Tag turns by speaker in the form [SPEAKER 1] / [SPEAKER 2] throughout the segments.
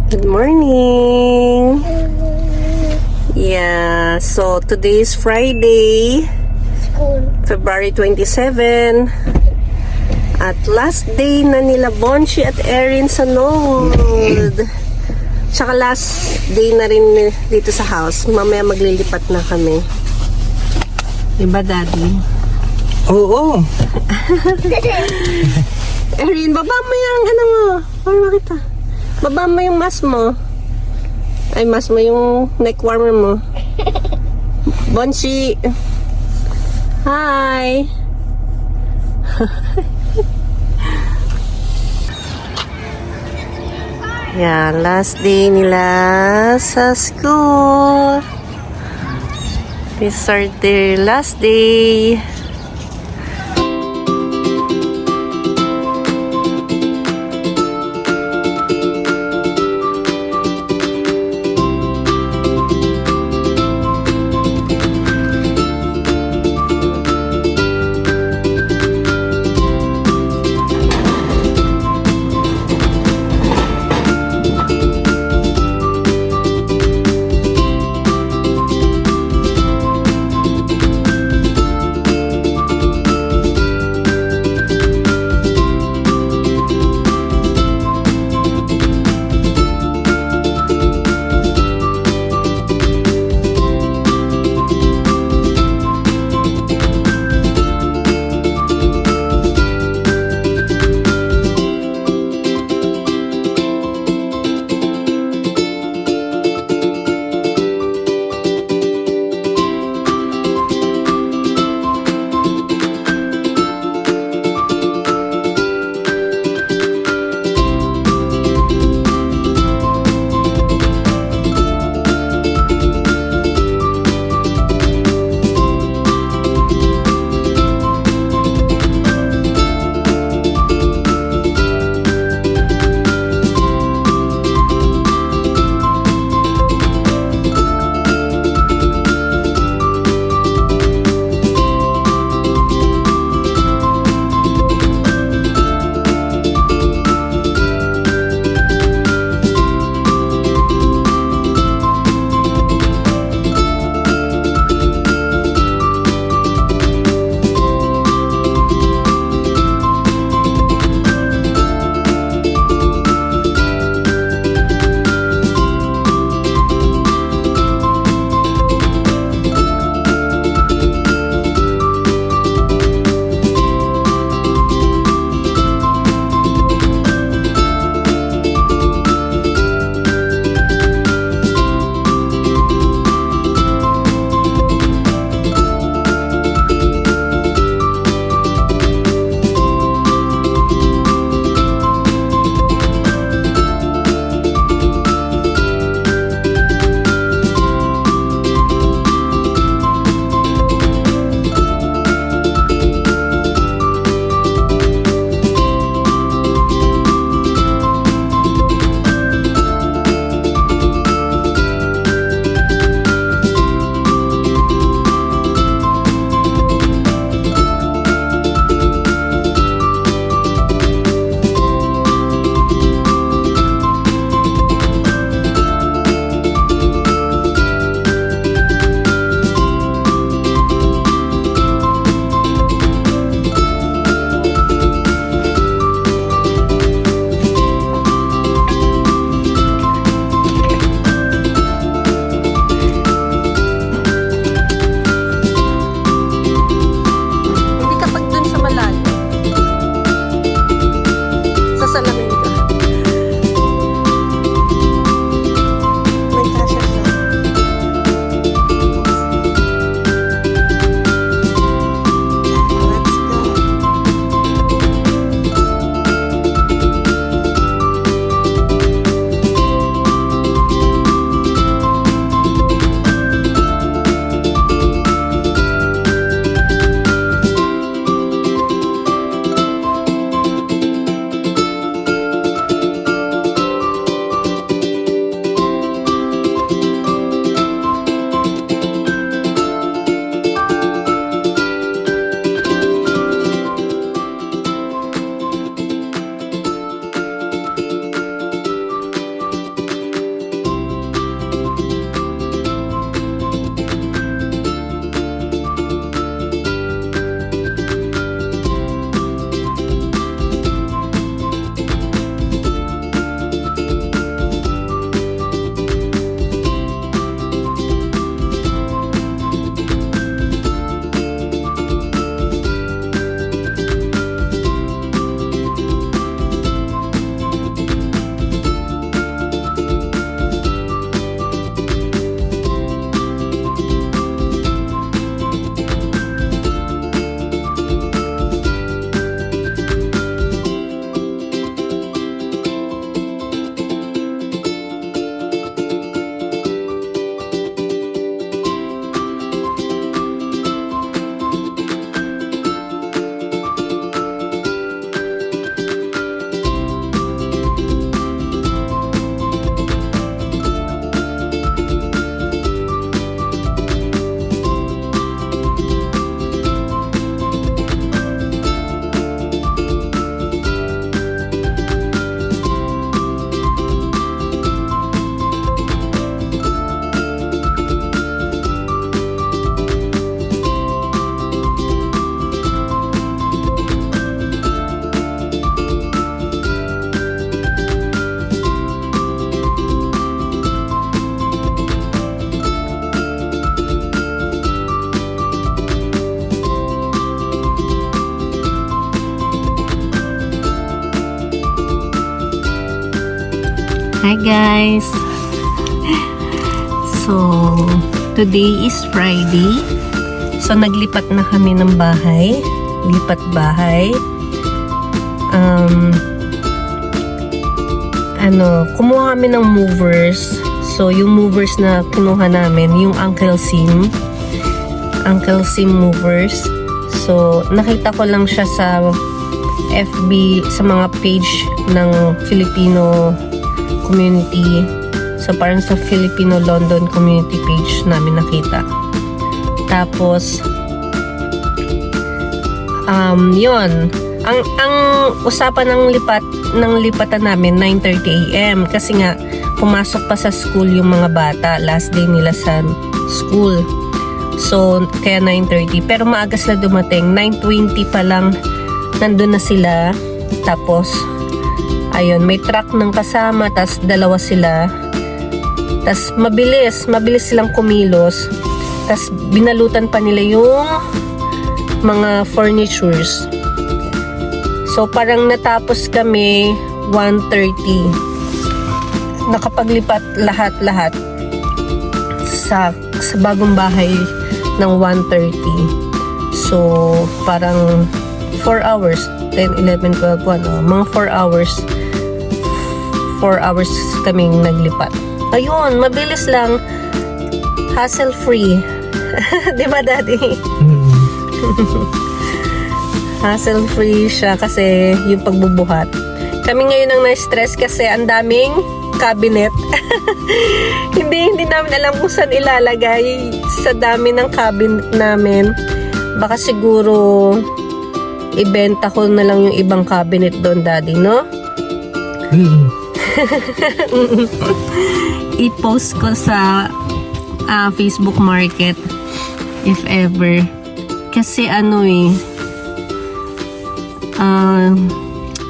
[SPEAKER 1] Good morning! Yeah, so today is Friday, February 27. At last day na nila Bonchi at Erin sa Node. Tsaka last day na rin dito sa house. Mamaya maglilipat na kami. Diba, Daddy?
[SPEAKER 2] Oo.
[SPEAKER 1] Erin, baba mo yung ano mo. Para makita. Baba mo yung mask mo. Ay, mask mo yung neck warmer mo. Bonchi. Hi. Yeah, last day nila sa school. These are their last day. guys! So, today is Friday. So, naglipat na kami ng bahay. Lipat bahay. Kumuha kami ng movers. So, yung movers na kinuha namin, yung Uncle Sim movers. So, nakita ko lang siya sa FB, sa mga page ng Filipino community. So, parang sa Filipino London community page namin nakita. Tapos, yun. Ang usapan ng lipatan namin, 9:30 AM. Kasi nga, pumasok pa sa school yung mga bata. Last day nila sa school. So, kaya 9:30. Pero maaga sila dumating. 9:20 pa lang nandun na sila. Tapos, ayun, may truck ng kasama. Tas dalawa sila. Tas mabilis silang kumilos. Tas binalutan pa nila yung mga furnitures. So, parang natapos kami 1:30. Nakapaglipat lahat-lahat sa bagong bahay ng 1:30. So, parang 4 hours. 10, 11, 12, 1. Mga 4 hours. 4 hours kaming naglipat. Ayun, mabilis lang. Hassle-free. Diba, Daddy? Hassle-free siya kasi yung pagbubuhat. Kami ngayon ang na-stress kasi ang daming cabinet. hindi namin alam kung saan ilalagay sa dami ng cabinet namin. Baka siguro ibenta ko na lang yung ibang cabinet doon, Daddy, no? I-post ko sa Facebook Market if ever. Kasi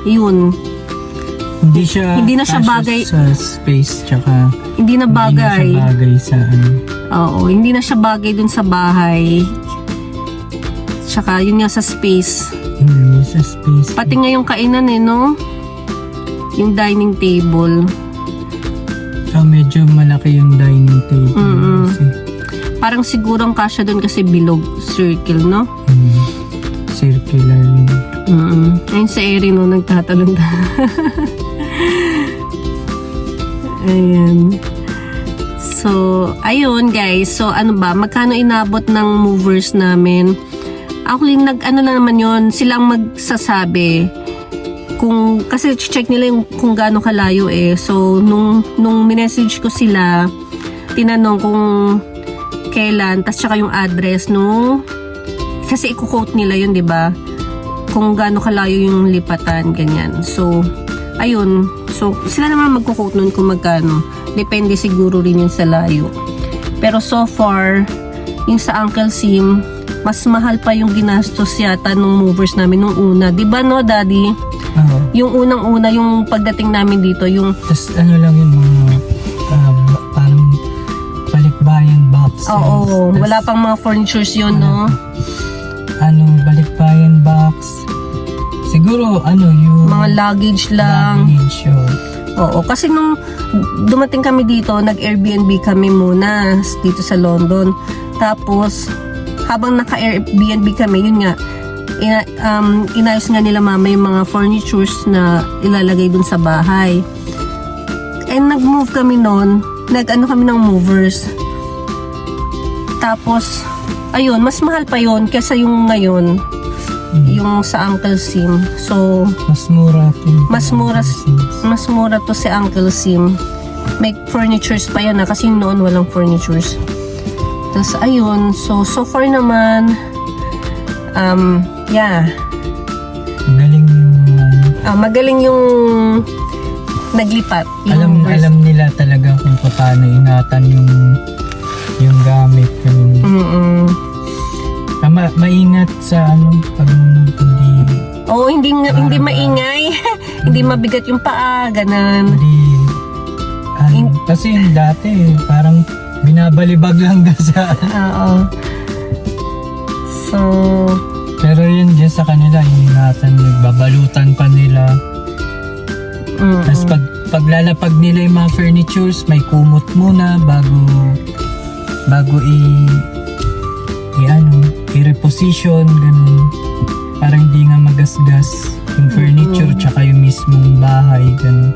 [SPEAKER 1] yun. Hindi na siya bagay
[SPEAKER 2] sa space, tsaka
[SPEAKER 1] hindi na bagay.
[SPEAKER 2] Hindi na siya bagay sa
[SPEAKER 1] Oo, hindi na siya bagay dun sa bahay. Tsaka yun nga sa space.
[SPEAKER 2] Sa space.
[SPEAKER 1] Pati nga yung kainan no? Yung dining table.
[SPEAKER 2] Medyo malaki yung dining table. Kasi,
[SPEAKER 1] parang sigurong kasya dun kasi bilog circle, no?
[SPEAKER 2] Circular yun.
[SPEAKER 1] Ayun sa Erin, no, nagtatalon. Ayan. So, ayun guys. So, magkano inabot ng movers namin? Actually, lang naman yun. Silang magsasabi. Kasi check nila yung kung gaano kalayo eh. So, nung minessage ko sila, tinanong kung kailan, tas tsaka yung address, kasi i-quote nila yun, di ba? Kung gaano kalayo yung lipatan, ganyan. So, ayun. So, sila naman magko-quote nun kung magkano. Depende siguro rin yun sa layo. Pero so far, yung sa Uncle Sim, mas mahal pa yung ginastos yata nung movers namin nung una. Di ba, no, Daddy? Yung unang-una, yung pagdating namin dito, yung...
[SPEAKER 2] Tapos lang yun, mga parang balikbayan boxes.
[SPEAKER 1] Oo, wala pang mga furnitures yun, no?
[SPEAKER 2] Balikbayan box. Siguro, yung...
[SPEAKER 1] Mga luggage lang.
[SPEAKER 2] Luggage,
[SPEAKER 1] Oo, kasi nung dumating kami dito, nag-Airbnb kami muna dito sa London. Tapos, habang naka-Airbnb kami, yun nga, inayos nga nila mama yung mga furnitures na ilalagay dun sa bahay. And nag-move kami noon, kami ng movers. Tapos, ayun, mas mahal pa yun kesa yung ngayon, yung sa Uncle Sim. So,
[SPEAKER 2] mas mura
[SPEAKER 1] to si Uncle Sim. May furnitures pa yan kasi noon walang furnitures. Tapos, ayun, so far naman, magaling yung naglipat.
[SPEAKER 2] Alam nila talaga kung paano ingatan yung gamit. Maingat sa pag
[SPEAKER 1] hindi maingay. Hindi mabigat yung paa, ganun.
[SPEAKER 2] Kasi dati parang binabalibag lang sa
[SPEAKER 1] So,
[SPEAKER 2] pero yun sa kanila, ingatan, nagbabalutan pa nila. Tapos paglalapag nila yung mga furnitures, may kumot muna bago i-reposition, ganun. Para hindi nga magasgas yung furniture tsaka yung mismong bahay, ganun.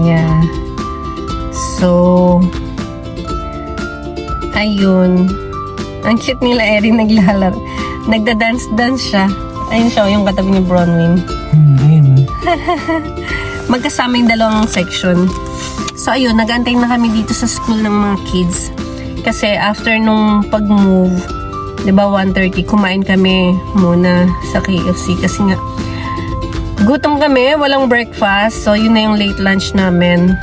[SPEAKER 1] Yeah. So, ayun. Ang cute nila Erin naglalaro. Nagda-dance-dance siya. Ayun siya, yung katabi ni Bronwyn.
[SPEAKER 2] Ayun.
[SPEAKER 1] Magkasama yung dalawang section. So, ayun, nag-antay na kami dito sa school ng mga kids. Kasi after nung pag-move, di ba 1:30, kumain kami muna sa KFC. Kasi nga, gutom kami, walang breakfast. So, yun na yung late lunch namin.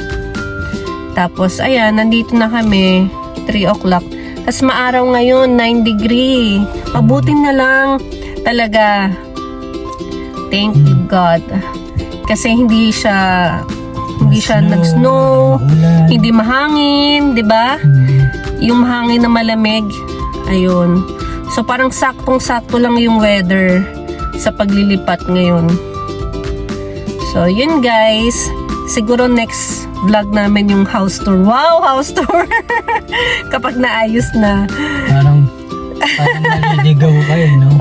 [SPEAKER 1] Tapos, ayan, nandito na kami, 3 o'clock. Tapos maaraw ngayon, 9 degree. Mabuti na lang talaga. Thank you God. Kasi hindi siya nag-snow,
[SPEAKER 2] ulan.
[SPEAKER 1] hindi mahangin, 'di ba? Yung mahangin na malamig. Ayun. So parang saktong-sakto lang yung weather sa paglilipat ngayon. So yun guys. Siguro next vlog namin yung house tour. Wow, house tour! Kapag naayos na.
[SPEAKER 2] Parang maliligaw kayo, no?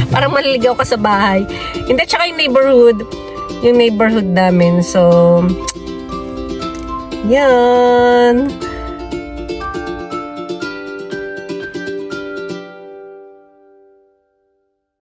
[SPEAKER 1] Parang maliligaw ka sa bahay. Hindi, tsaka yung neighborhood namin. So, yan.